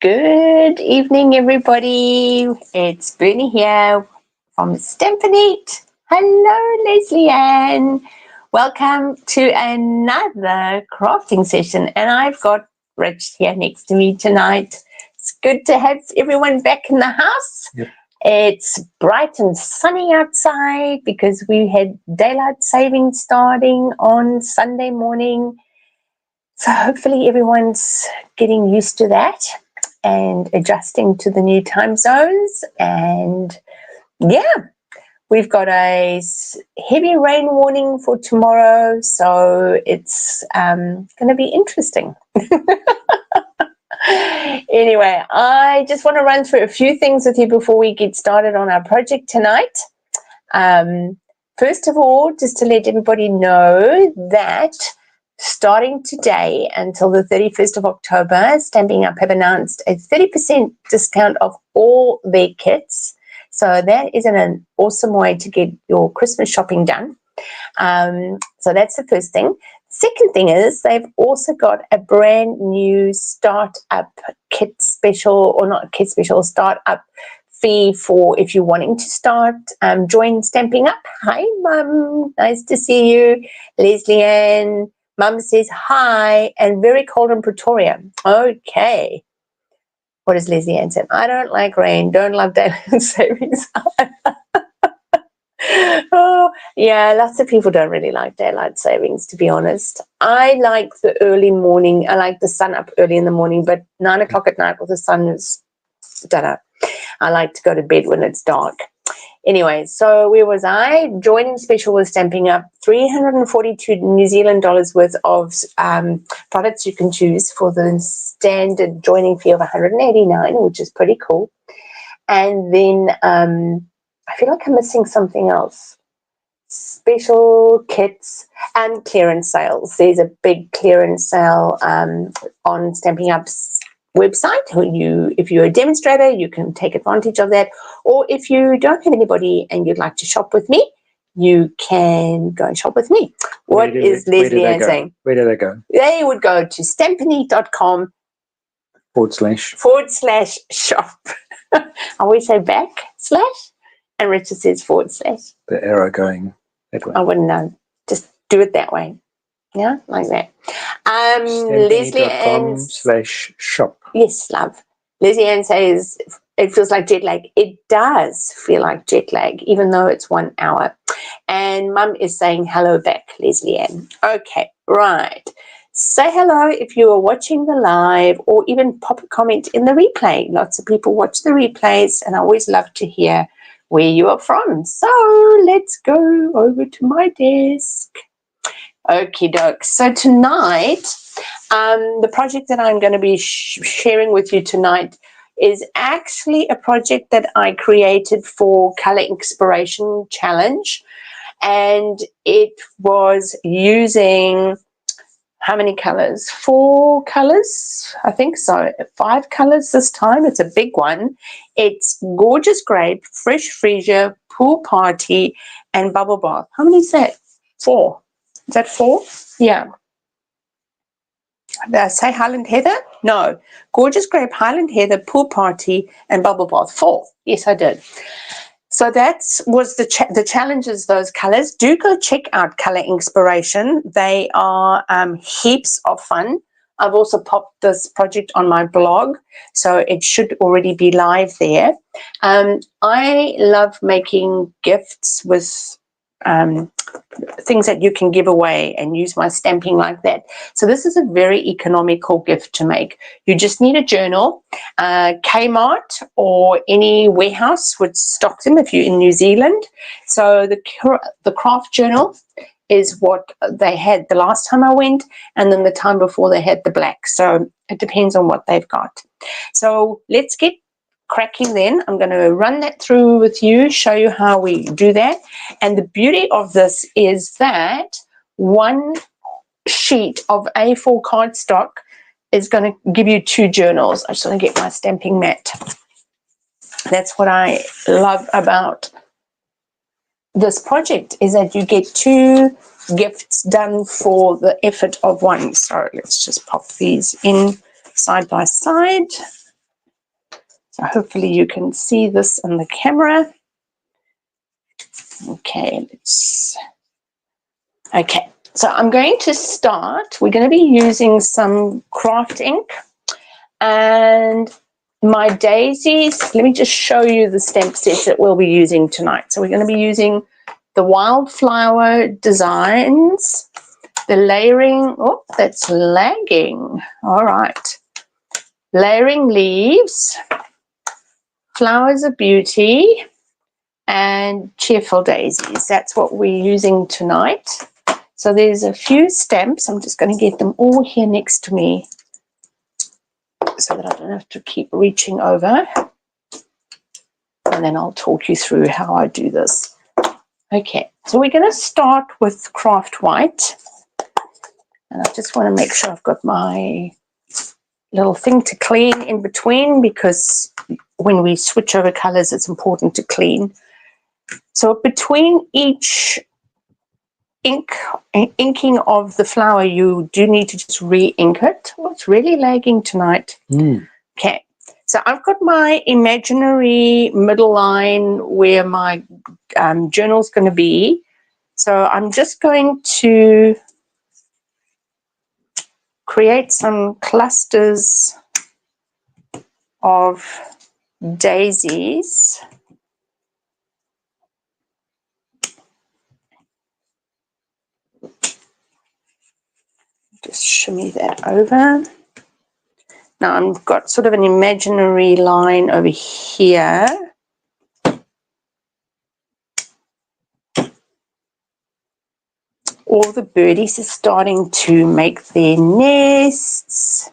Good evening, everybody. It's Bernie here from Stampin' Up. Hello, Leslie Ann. Welcome to another crafting session. And I've got Rich here next to me tonight. It's good to have everyone back in the house. Yep. It's bright and sunny outside because we had daylight saving starting on Sunday morning. So hopefully everyone's getting used to that and adjusting to the new time zones. And yeah, we've got a heavy rain warning for tomorrow, so it's going to be interesting. Anyway, I just want to run through a few things with you before we get started on our project tonight. First of all, just to let everybody know that starting today until the 31st of October, Stampin' Up have announced a 30% discount of all their kits. So that is an awesome way to get your Christmas shopping done. So that's the first thing. Second thing is they've also got a brand new start-up kit special, or not kit special, start-up fee for if you're wanting to start, join Stampin' Up. Hi, Mum. Nice to see you. Leslie Ann. Mum says hi, and very cold in Pretoria. Okay. What does Leslie Ann say? I don't like rain, don't love daylight savings. Oh, yeah, lots of people don't really like daylight savings, to be honest. I like the early morning. I like the sun up early in the morning, but 9 o'clock at night with the sun is, I don't know. I like to go to bed when it's dark. Anyway, so where was I? Joining special with Stampin' Up, 342 New Zealand dollars worth of products you can choose for the standard joining fee of 189, which is pretty cool. And then I feel like I'm missing something else. Special kits and clearance sales. There's a big clearance sale on Stampin' Up's website. If you're a demonstrator, you can take advantage of that, or if you don't have anybody and you'd like to shop with me, you can go and shop with me. What is Leslie Ann saying? Where do they go? They would go to stampinit.com /shop. I always say / and Richard says / The arrow going that way. I wouldn't know, just do it that way. Yeah, like that. Leslie Ann /shop. Yes, love. Leslie Ann says it feels like jet lag. It does feel like jet lag, even though it's 1 hour. And Mum is saying hello back, Leslie Ann. Okay, right. Say hello if you are watching the live, or even pop a comment in the replay. Lots of people watch the replays, and I always love to hear where you are from. So let's go over to my desk. Okie doke. So tonight, the project that I'm going to be sharing with you tonight is actually a project that I created for Color Inspiration Challenge. And it was using how many colors? 4 colors, I think so. 5 colors this time. It's a big one. It's Gorgeous Grape, Fresh Freesia, Pool Party, and Bubble Bath. How many is that? 4. Is that 4? Yeah. Did I say Highland Heather? No. Gorgeous Grape, Highland Heather, Pool Party, and Bubble Bath. 4. Yes, I did. So that was the challenges, those colors. Do go check out Color Inspiration. They are heaps of fun. I've also popped this project on my blog, so it should already be live there. I love making gifts with things that you can give away and use my stamping like that. So this is a very economical gift to make. You just need a journal. Kmart or any warehouse would stock them if you're in New Zealand. So the craft journal is what they had the last time I went, and then the time before they had the black. So it depends on what they've got. So let's get cracking then. I'm going to run that through with you, show you how we do that. And the beauty of this is that one sheet of A4 cardstock is going to give you 2 journals. I just want to get my stamping mat. That's what I love about this project, is that you get 2 gifts done for the effort of one. So let's just pop these in side by side. Hopefully you can see this in the camera. Okay, so I'm going to start. We're going to be using some craft ink and my daisies. Let me just show you the stamp sets that we'll be using tonight. So we're going to be using the wildflower designs, the layering. Oh, that's lagging. All right. Layering leaves, flowers of beauty, and cheerful daisies. That's what we're using tonight. So there's a few stamps. I'm just going to get them all here next to me so that I don't have to keep reaching over. And then I'll talk you through how I do this. Okay, so we're going to start with craft white. And I just want to make sure I've got my little thing to clean in between, because when we switch over colors, it's important to clean. So between each inking of the flower, you do need to just re-ink it. Oh, it's really lagging tonight. Okay, so I've got my imaginary middle line where my journal's going to be. So I'm just going to create some clusters of daisies. Just shimmy that over. Now I've got sort of an imaginary line over here. All the birdies are starting to make their nests.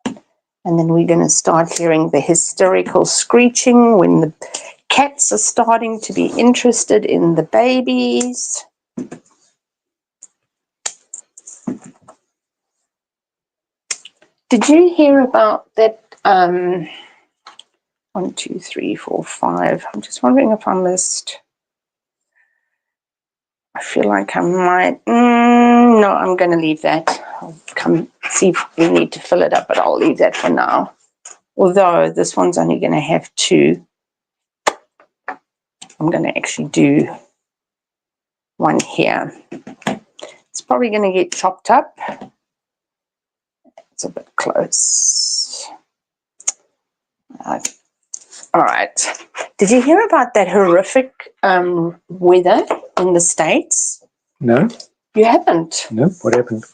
And then we're going to start hearing the hysterical screeching when the cats are starting to be interested in the babies. Did you hear about that? 1, 2, 3, 4, 5. I'm just wondering if I missed. I feel like I might. No, I'm going to leave that. I'll come see if we need to fill it up, but I'll leave that for now. Although this one's only going to have 2. I'm going to actually do one here. It's probably going to get chopped up. It's a bit close. All right. Did you hear about that horrific weather in the States? No. You haven't? No. What happened?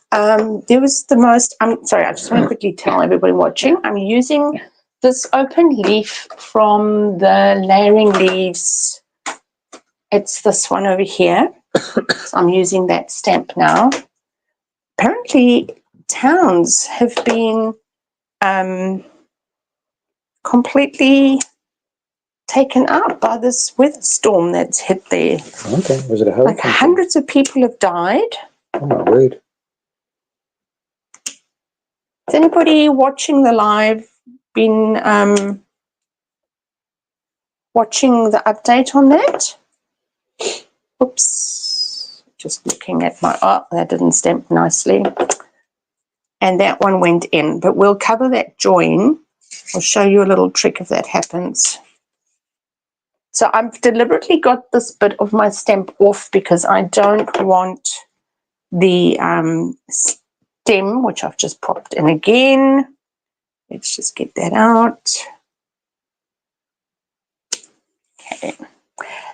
There was the most. I'm sorry. I just want to quickly tell everybody watching. I'm using this open leaf from the layering leaves. It's this one over here. So I'm using that stamp now. Apparently, towns have been completely taken out by this weather storm that's hit there. Okay, was it a hurricane? Like hundreds of people have died. Oh my word. Has anybody watching the live been watching the update on that? Oops, just looking at my, oh, that didn't stamp nicely. And that one went in, but we'll cover that join. I'll show you a little trick if that happens. So I've deliberately got this bit of my stamp off because I don't want the stem, which I've just popped in again. Let's just get that out. Okay.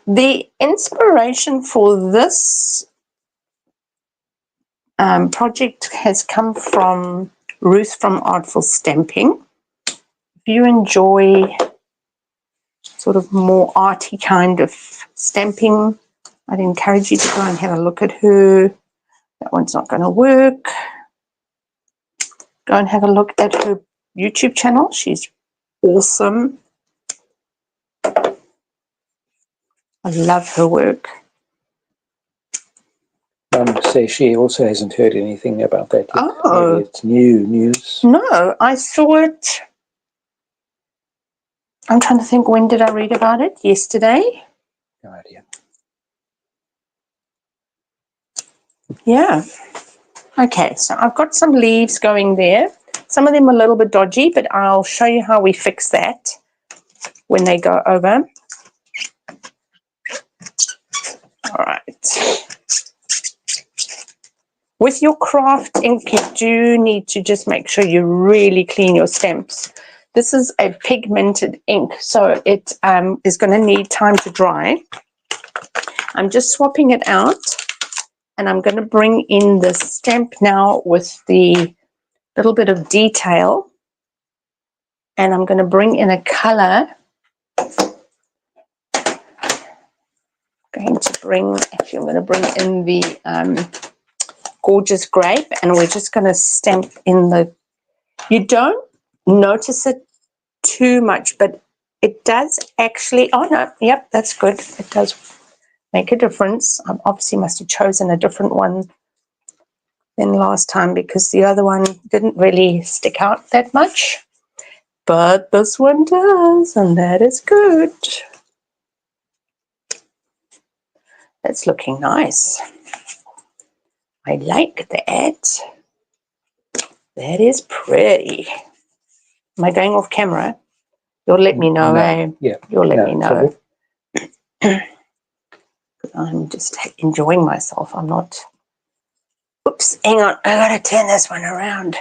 The inspiration for this project has come from Ruth from Artful Stamping. If you enjoy sort of more arty kind of stamping, I'd encourage you to go and have a look at her. That one's not going to work. Go and have a look at her YouTube channel. She's awesome. I love her work. Say she also hasn't heard anything about that yet. Oh. Maybe it's new news. No, I saw it. I'm trying to think, when did I read about it? Yesterday? No idea. Yeah. Okay, so I've got some leaves going there. Some of them are a little bit dodgy, but I'll show you how we fix that when they go over. All right. With your craft ink, you do need to just make sure you really clean your stamps. This is a pigmented ink, so it is going to need time to dry. I'm just swapping it out, and I'm going to bring in the stamp now with the little bit of detail, and I'm going to bring in a color. Actually, I'm going to bring in the Gorgeous Grape, and we're just going to stamp in the, you don't notice it too much, but it does actually, oh no, yep, that's good. It does make a difference. I obviously must have chosen a different one than last time because the other one didn't really stick out that much, but this one does, and that is good. That's looking nice. I like that. That is pretty. Am I going off camera? You'll let me know, No. eh? Yeah. You'll let No me know. trouble. I'm just enjoying myself. I'm not. Oops, hang on. I gotta turn this one around.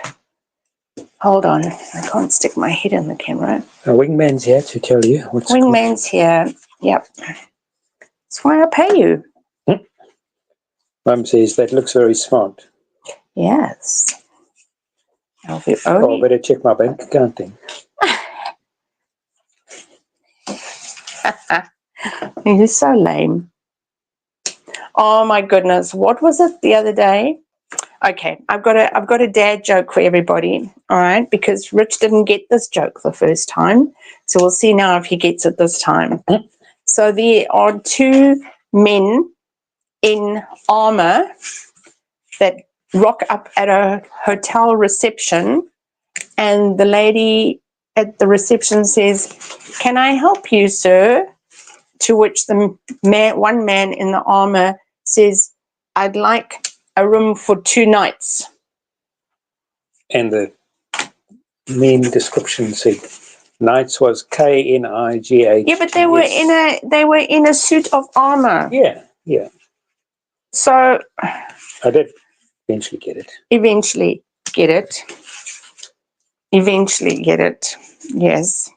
Hold on. I can't stick my head in the camera. A wingman's here to tell you what's Wingman's here. Yep. That's why I pay you. Mum says that looks very smart. Yes. Now, if you Oh, only... better check my bank account then. You're so lame. Oh my goodness. What was it the other day? Okay, I've got a dad joke for everybody, all right? Because Rich didn't get this joke the first time, so we'll see now if he gets it this time. So there are two men in armor that rock up at a hotel reception, and the lady at the reception says, "Can I help you, sir?" To which the one man in the armor says, "I'd like a room for 2 nights." And the main description said Knights was K-N-I-G-H. Yeah, but they were in a suit of armor. Yeah, yeah. So I did eventually get it. Eventually get it. Eventually get it. Yes.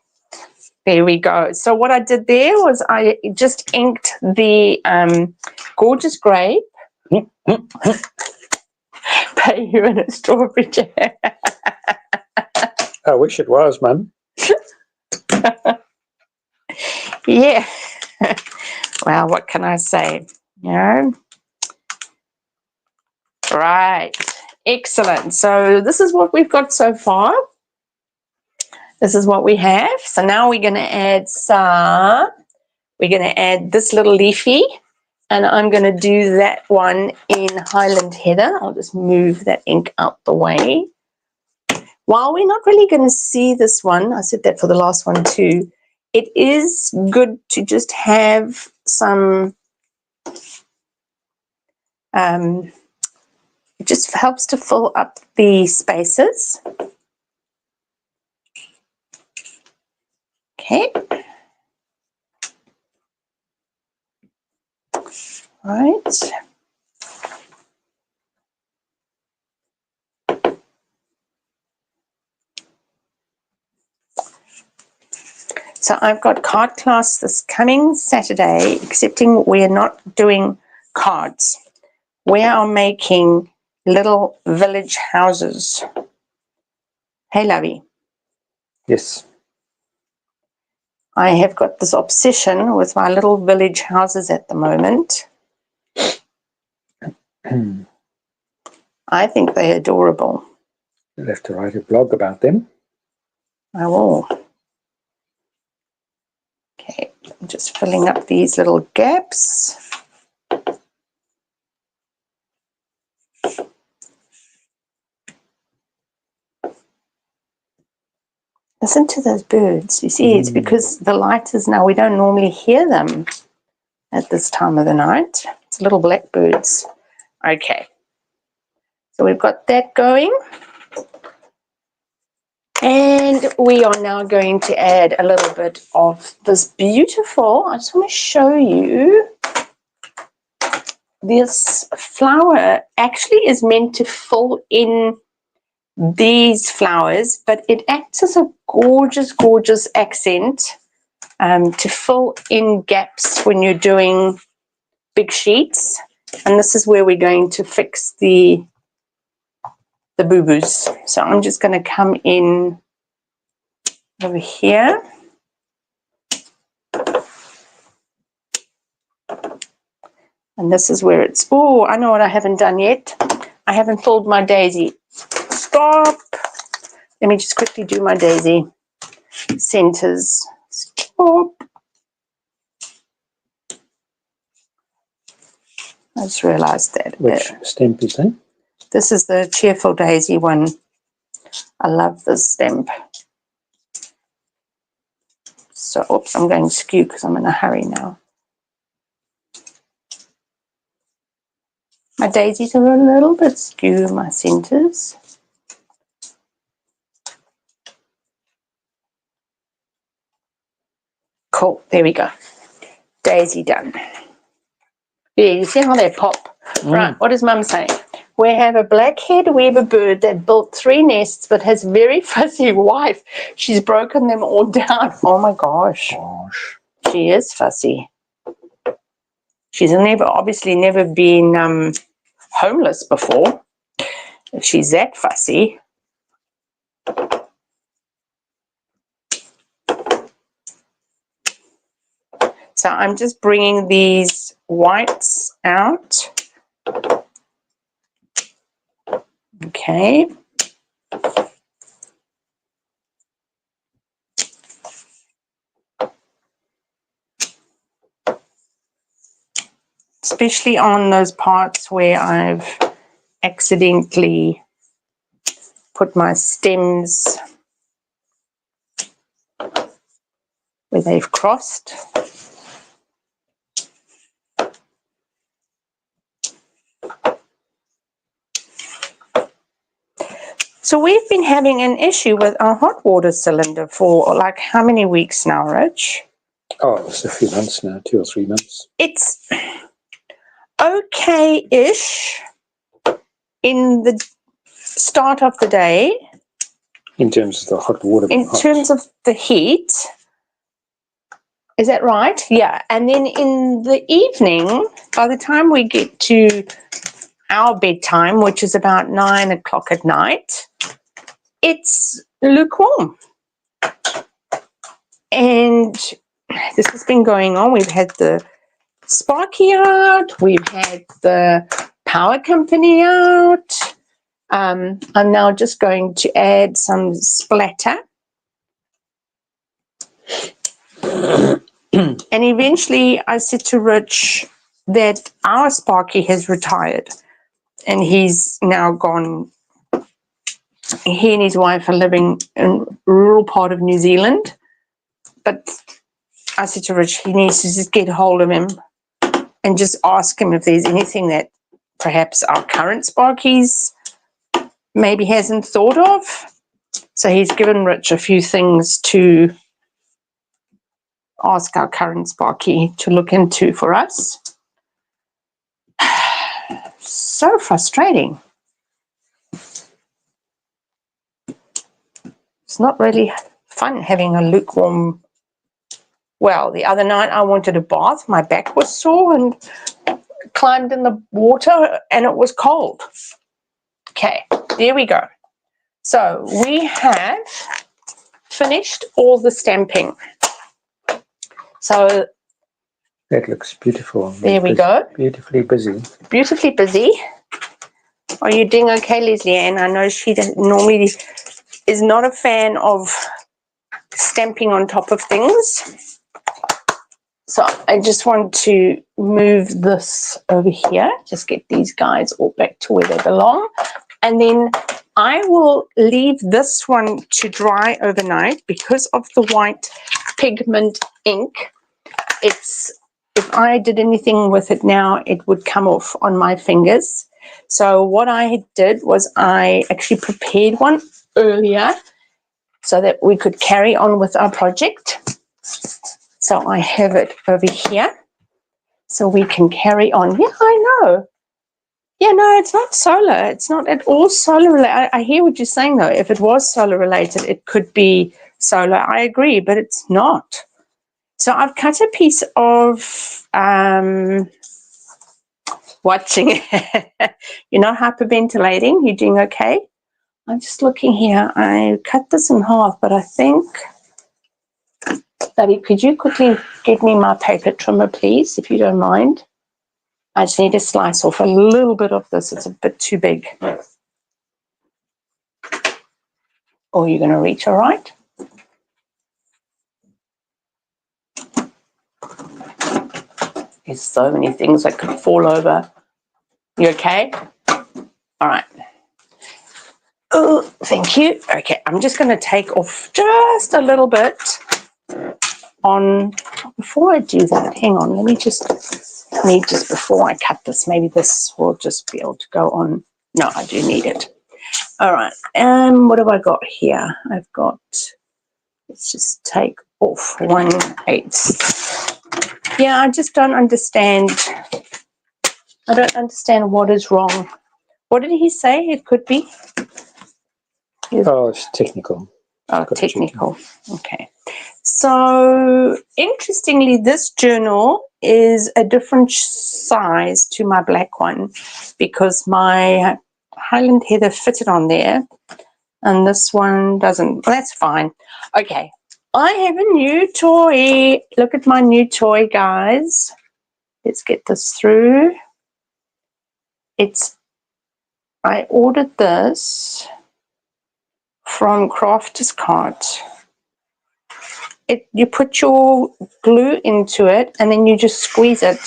There we go. So what I did there was I just inked the Gorgeous Grape. Pay you in a strawberry jam. I wish it was, Mum. Yeah. Well, what can I say? You know? Right. Excellent. So this is what we've got so far. This is what we have. So now we're going to add this little leafy, and I'm going to do that one in Highland Heather. I'll just move that ink out the way. While we're not really going to see this one, I said that for the last one too, it is good to just have some, it just helps to fill up the spaces. Okay. Right. So I've got card class this coming Saturday, excepting we're not doing cards. We are making little village houses. Hey, Lovey. Yes. I have got this obsession with my little village houses at the moment. I think they're adorable. You'll have to write a blog about them. I will. Okay, I'm just filling up these little gaps. Listen to those birds. You see, it's because the light is now, we don't normally hear them at this time of the night. It's little blackbirds. Okay. So we've got that going. And we are now going to add a little bit of this beautiful, I just want to show you, this flower actually is meant to fill in these flowers, but it acts as a gorgeous, gorgeous accent to fill in gaps when you're doing big sheets. And this is where we're going to fix the boo-boos. So I'm just going to come in over here. And this is where it's, oh, I know what I haven't done yet. I haven't filled my daisy. Stop. Let me just quickly do my daisy centers. Stop. I just realized that. Which stamp is that? This is the Cheerful Daisy one. I love this stamp. So, oops, I'm going skew because I'm in a hurry now. My daisies are a little bit skew, my centers. Cool, there we go. Daisy done. Yeah, you see how they pop? Right, what is Mum saying? We have a black-head weaver bird that built 3 nests but has a very fussy wife. She's broken them all down. Oh my gosh. She is fussy. She's obviously never been homeless before. If she's that fussy. So I'm just bringing these whites out. Okay. Especially on those parts where I've accidentally put my stems where they've crossed. So we've been having an issue with our hot water cylinder for like how many weeks now, Rich? Oh, it's a few months now, 2 or 3 months. It's okay-ish in the start of the day. In terms of the hot water. In terms of the heat. Is that right? Yeah. And then in the evening, by the time we get to our bedtime, which is about 9 o'clock at night, it's lukewarm. And this has been going on. We've had the Sparky out. We've had the power company out. I'm now just going to add some splatter. And eventually I said to Rich that our Sparky has retired and he's now gone. He and his wife are living in a rural part of New Zealand. But I said to Rich, he needs to just get hold of him and just ask him if there's anything that perhaps our current Sparkies maybe hasn't thought of. So he's given Rich a few things to ask our current Sparky to look into for us. So frustrating. It's not really fun having a lukewarm. Well, the other night I wanted a bath. My back was sore and climbed in the water and it was cold. Okay, there we go. So we have finished all the stamping. So that looks beautiful. There we go. Beautifully busy. Beautifully busy. Are you doing okay, Leslie Ann? I know she normally is not a fan of stamping on top of things. So I just want to move this over here. Just get these guys all back to where they belong. And then I will leave this one to dry overnight because of the white pigment ink. If I did anything with it now, it would come off on my fingers. So what I did was I actually prepared one earlier so that we could carry on with our project. So I have it over here so we can carry on. Yeah, I know. Yeah, no, it's not solar. It's not at all solar related. I hear what you're saying, though. If it was solar related, it could be solar. I agree, but it's not. So I've cut a piece of watching. You're not hyperventilating. You're doing okay. I'm just looking here. I cut this in half, but I think, Daddy, could you quickly get me my paper trimmer, please, if you don't mind? I just need to slice off a little bit of this. It's a bit too big. Or you're going to reach, all right? There's so many things that could fall over. You okay? All right. Oh, thank you. Okay, I'm just going to take off just a little bit on. Before I do that, hang on. Let me just before I cut this, maybe this will just be able to go on. No, I do need it. All right. What have I got here? I've got. Let's just take off 1/8. Yeah, I just don't understand. I don't understand what is wrong. What did he say it could be? Oh, it's technical. Oh, technical. Okay. So, interestingly, this journal is a different size to my black one because my Highland Heather fitted on there and this one doesn't. Well, that's fine. Okay. I have a new toy. Look at my new toy, guys. Let's get this through. I ordered this from Crafter's Cart. You put your glue into it and then you just squeeze it.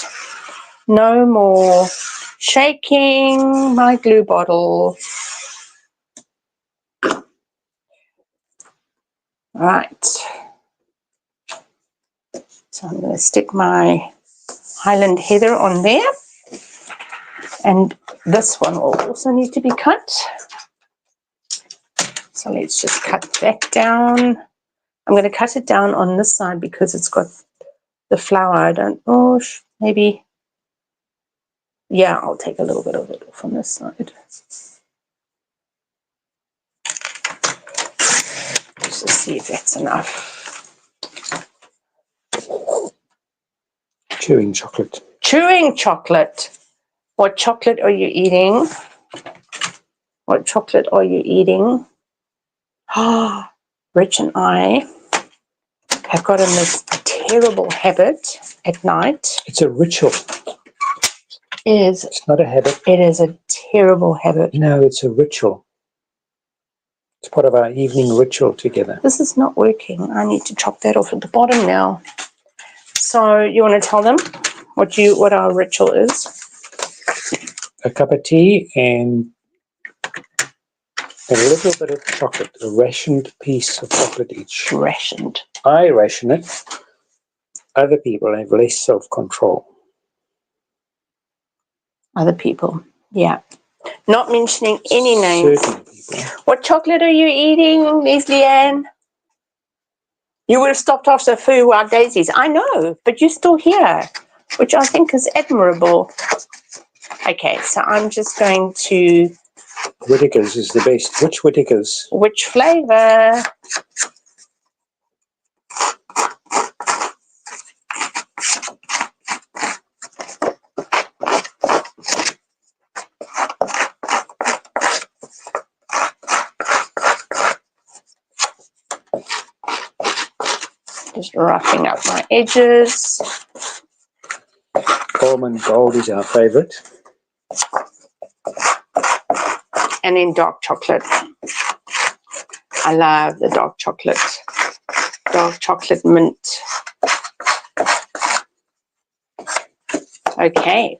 No more shaking my glue bottle. Right. So I'm going to stick my Highland Heather on there. And this one will also need to be cut. So let's just cut that down. I'm going to cut it down on this side because it's got the flower. I don't know, maybe. Yeah, I'll take a little bit of it from this side. Let's just see if that's enough. Chewing chocolate. Chewing chocolate. What chocolate are you eating? What chocolate are you eating? Ah, Rich and I have gotten this terrible habit at night. It's a ritual. It is. It's not a habit. It is a terrible habit. No, it's a ritual. It's part of our evening ritual together. This is not working. I need to chop that off at the bottom now. So you want to tell them what our ritual is? A cup of tea and a little bit of chocolate, a rationed piece of chocolate each. Rationed. I ration it. Other people have less self-control. Other people, yeah. Not mentioning any names. Certain people. What chocolate are you eating, Leslie Ann? You would have stopped after a few wild daisies. I know, but you're still here, which I think is admirable. Okay, so I'm just going to... Whittaker's is the best. Which Whittaker's? Which flavour? Just roughing up my edges. Almond Gold is our favourite. And then dark chocolate. I love the dark chocolate. Dark chocolate mint. Okay.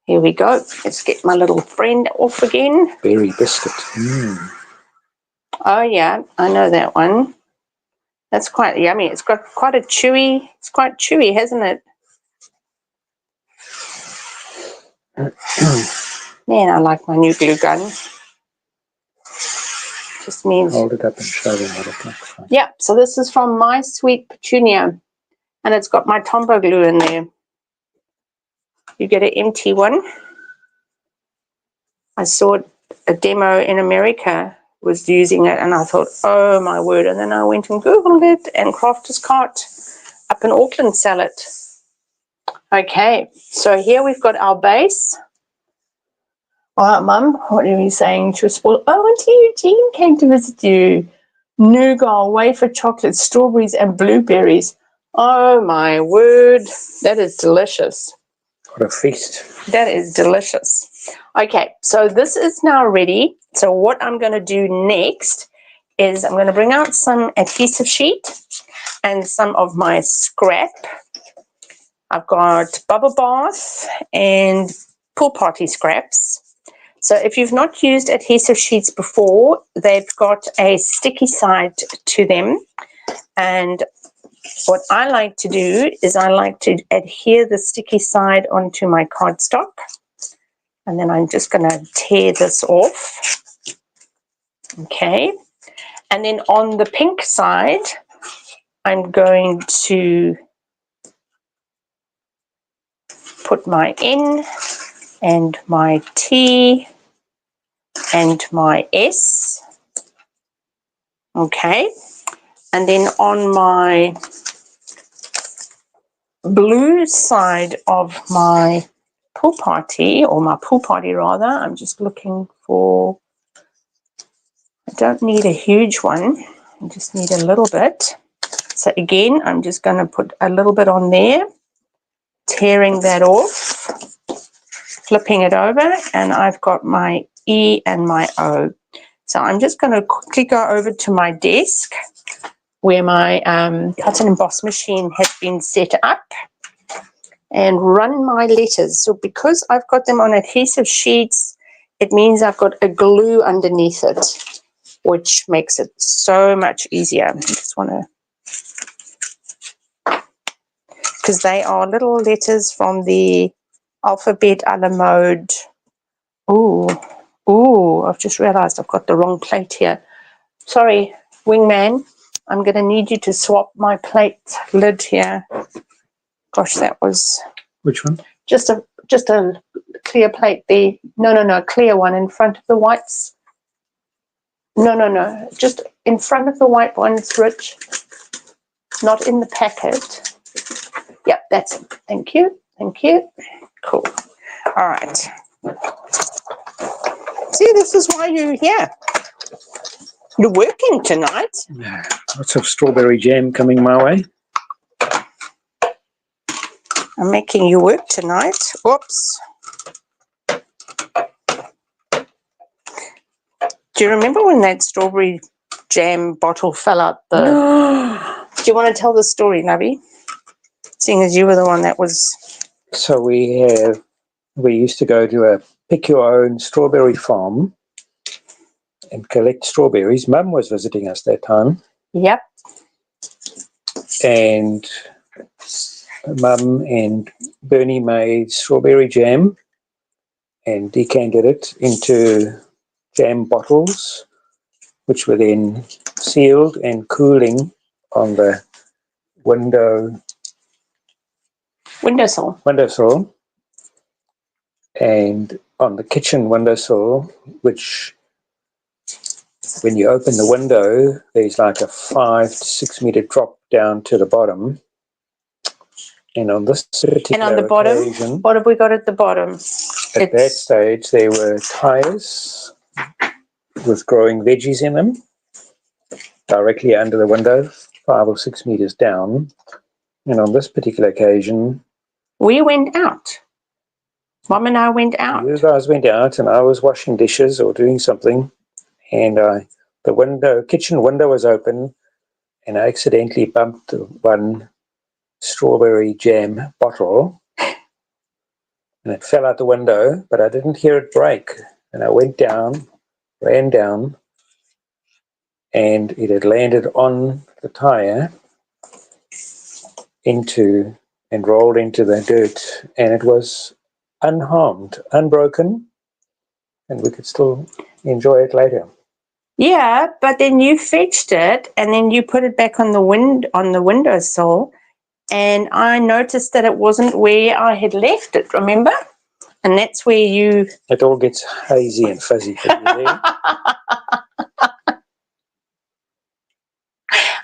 Here we go. Let's get my little friend off again. Berry biscuit. Mm. Oh yeah, I know that one. That's quite yummy. It's got quite a chewy, it's quite chewy, hasn't it? Man, I like my new glue gun. Just means... Hold it up and show them what it looks like. Yeah, so this is from My Sweet Petunia, and it's got my Tombow glue in there. You get an empty one. I saw a demo in America was using it, and I thought, oh my word, and then I went and Googled it, and Crafters Cart up in Auckland sell it. Okay, so here we've got our base. All right, Mum, what are you saying? She was spoiled. Oh, Auntie Eugene came to visit you. Nougat, wafer chocolate, strawberries and blueberries. Oh my word, that is delicious. What a feast. That is delicious. Okay, so this is now ready. So what I'm going to do next is I'm going to bring out some adhesive sheet and some of my scrap. I've got bubble bath and pool party scraps. So if you've not used adhesive sheets before, they've got a sticky side to them. And what I like to do is I like to adhere the sticky side onto my cardstock. And then I'm just going to tear this off. Okay. And then on the pink side, I'm going to put my N and my T and my S. Okay. And then on my blue side of my pool party, or my pool party rather, I'm just looking for, I don't need a huge one, I just need a little bit. So again, I'm just going to put a little bit on there, tearing that off, flipping it over, and I've got my E and my O. So I'm just going to quickly go over to my desk where my cut and emboss machine has been set up and run my letters. So because I've got them on adhesive sheets, it means I've got a glue underneath it, which makes it so much easier. I just want to, because they are little letters from the alphabet a la mode. Ooh, I've just realized I've got the wrong plate here. Sorry, wingman. I'm going to need you to swap my plate lid here. Gosh, that was... Which one? Just a clear plate there. No, clear one in front of the whites. No, just in front of the white ones, Rich. Not in the packet. Yep, that's it. Thank you. Cool. All right. See, this is why you're here. You're working tonight. Yeah, lots of strawberry jam coming my way. I'm making you work tonight. Oops. Do you remember when that strawberry jam bottle fell out the... Do you want to tell the story, Nubby? Seeing as you were the one that was... So we used to go to a pick your own strawberry farm and collect strawberries. Mum was visiting us that time. Yep. And Mum and Bernie made strawberry jam and decanted it into jam bottles, which were then sealed and cooling on the windowsill and on the kitchen windowsill, which when you open the window, there's like a 5 to 6 meter drop down to the bottom. And on this particular occasion, what have we got at the bottom? At that stage, there were tyres with growing veggies in them directly under the window, 5 or 6 meters down. And on this particular occasion, we went out. Mum and I went out. You guys went out, and I was washing dishes or doing something, and the kitchen window was open, and I accidentally bumped one strawberry jam bottle, and it fell out the window, but I didn't hear it break. And I ran down, and it had landed on the tire and rolled into the dirt, and it was unharmed, unbroken, and we could still enjoy it later. Yeah, but then you fetched it and then you put it back on the windowsill, and I noticed that it wasn't where I had left it, remember? And that's where you... It all gets hazy and fuzzy for you there.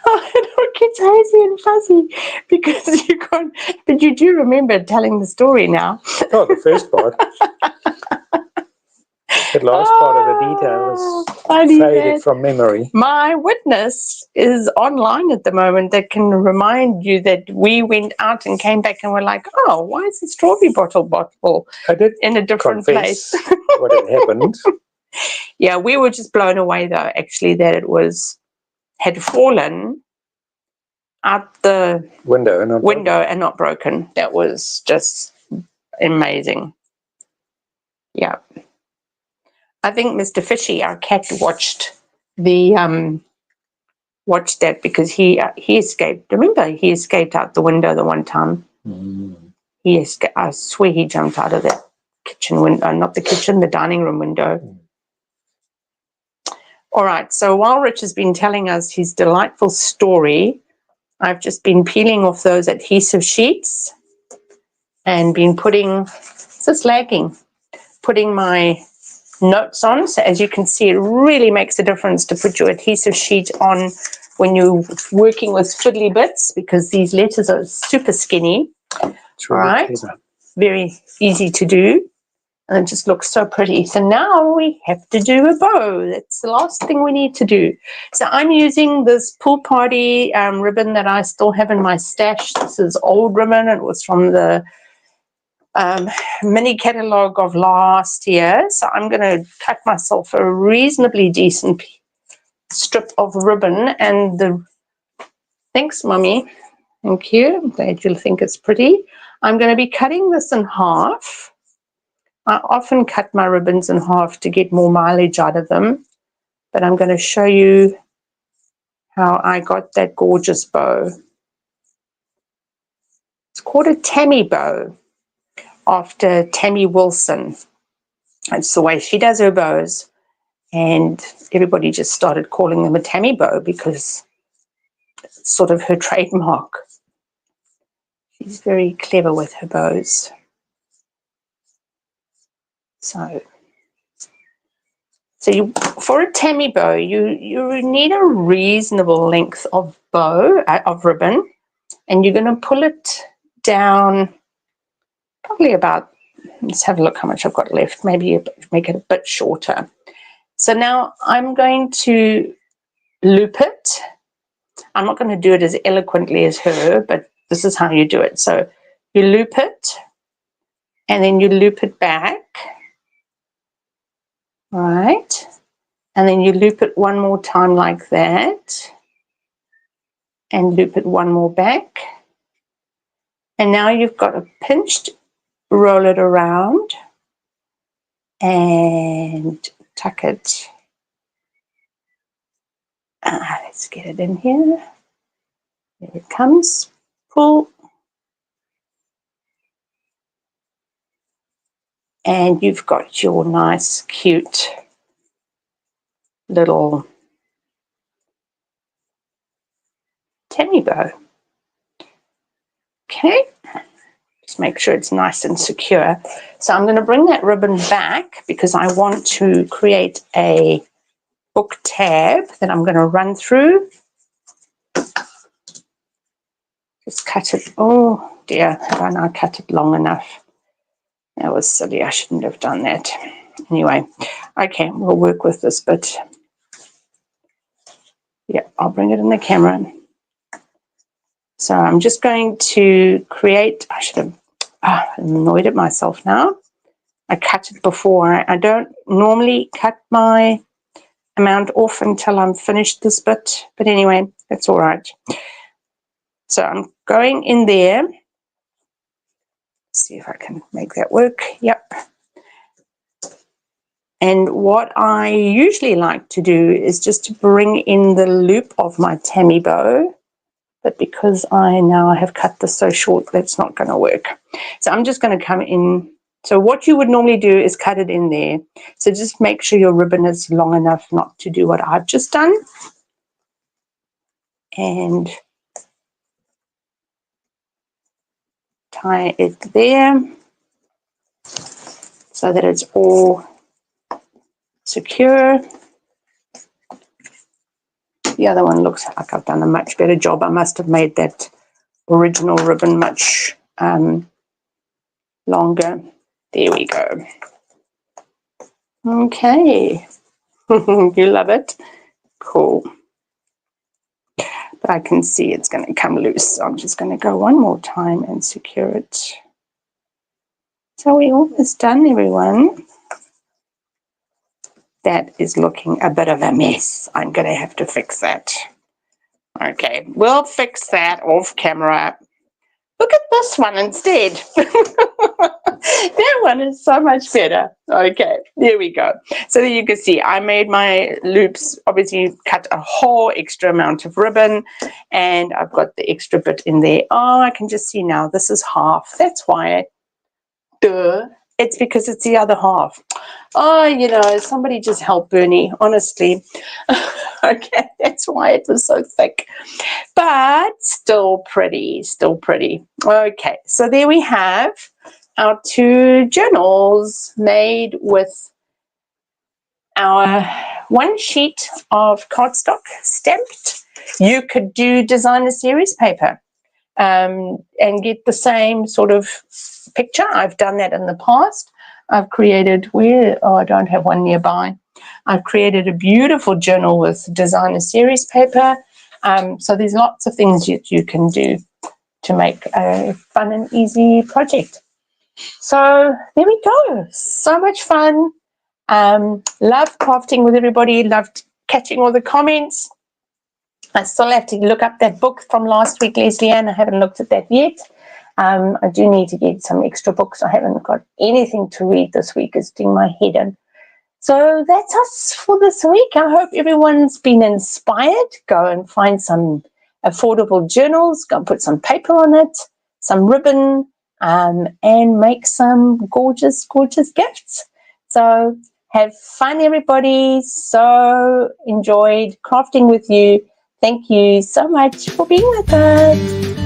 Oh, it all gets hazy and fuzzy because you can't... But you do remember telling the story now. Oh, the first part. The last part of the detail is faded from memory. My witness is online at the moment that can remind you that we went out and came back and were like, oh, why is the strawberry bottle I did in a different place? What had happened. Yeah, we were just blown away though, actually, that it had fallen out the window and not broken. That was just amazing. Yeah. I think Mr. Fishy, our cat, watched that because he escaped. Remember, he escaped out the window the one time. He escaped. I swear he jumped out of that kitchen window, not the kitchen, the dining room window. All right, so while Rich has been telling us his delightful story, I've just been peeling off those adhesive sheets and been putting my notes on. So as you can see, it really makes a difference to put your adhesive sheet on when you're working with fiddly bits, because these letters are super skinny. All right, very easy to do, and it just looks so pretty. So now we have to do a bow. That's the last thing we need to do. So I'm using this pool party ribbon that I still have in my stash. This is old ribbon. It was from the mini catalogue of last year. So I'm going to cut myself a reasonably decent strip of ribbon, and thanks, Mummy. Thank you. I'm glad you'll think it's pretty. I'm going to be cutting this in half. I often cut my ribbons in half to get more mileage out of them, but I'm going to show you how I got that gorgeous bow. It's called a Tammy bow, after Tammy Wilson. It's the way she does her bows, and everybody just started calling them a Tammy bow because it's sort of her trademark. She's very clever with her bows. So for a Tammy bow, you need a reasonable length of of ribbon, and you're going to pull it down probably about, let's have a look how much I've got left, maybe make it a bit shorter. So now I'm going to loop it. I'm not going to do it as eloquently as her, but this is how you do it. So you loop it, and then you loop it back, right? And then you loop it one more time like that, and loop it one more back. And now you've got a pinched, roll it around, and tuck it. Let's get it in here. There it comes. Pull. And you've got your nice, cute little Tammy bow. Okay. Just make sure it's nice and secure. So I'm going to bring that ribbon back because I want to create a book tab that I'm going to run through. Just cut it. Oh dear, have I cut it long enough? That was silly. I shouldn't have done that. Anyway, okay, we'll work with this bit. Yeah, I'll bring it in the camera. So I'm just going to create, I should have, I'm annoyed at myself now. I cut it before. I don't normally cut my amount off until I'm finished this bit. But anyway, that's all right. So I'm going in there. Let's see if I can make that work. Yep. And what I usually like to do is just to bring in the loop of my Tammy bow. But because I now have cut this so short, that's not going to work. So I'm just going to come in So what you would normally do is cut it in there. So just make sure your ribbon is long enough not to do what I've just done. And tie it there so that it's all secure. The other one looks like I've done a much better job. I must have made that original ribbon much longer. There we go. Okay. You love it? Cool. But I can see it's going to come loose. So I'm just going to go one more time and secure it. So we're almost done, everyone. That is looking a bit of a mess. I'm going to have to fix that. Okay, we'll fix that off camera. Look at this one instead. That one is so much better. Okay, there we go. So there you can see I made my loops, obviously cut a whole extra amount of ribbon, and I've got the extra bit in there. Oh, I can just see now this is half. That's why. Duh. It's because it's the other half. Oh, you know, somebody just help Bernie, honestly. Okay, that's why it was so thick. But still pretty, still pretty. Okay, so there we have our 2 journals made with our 1 sheet of cardstock stamped. You could do designer series paper and get the same sort of picture. I've done that in the past. I've created, I don't have one nearby. I've created a beautiful journal with designer series paper. So there's lots of things you can do to make a fun and easy project. So there we go. So much fun. Love crafting with everybody. Loved catching all the comments. I still have to look up that book from last week, Leslie Ann. I haven't looked at that yet. I do need to get some extra books. I haven't got anything to read this week. It's doing my head in. So that's us for this week. I hope everyone's been inspired. Go and find some affordable journals. Go and put some paper on it, some ribbon, and make some gorgeous, gorgeous gifts. So have fun, everybody. So enjoyed crafting with you. Thank you so much for being with us.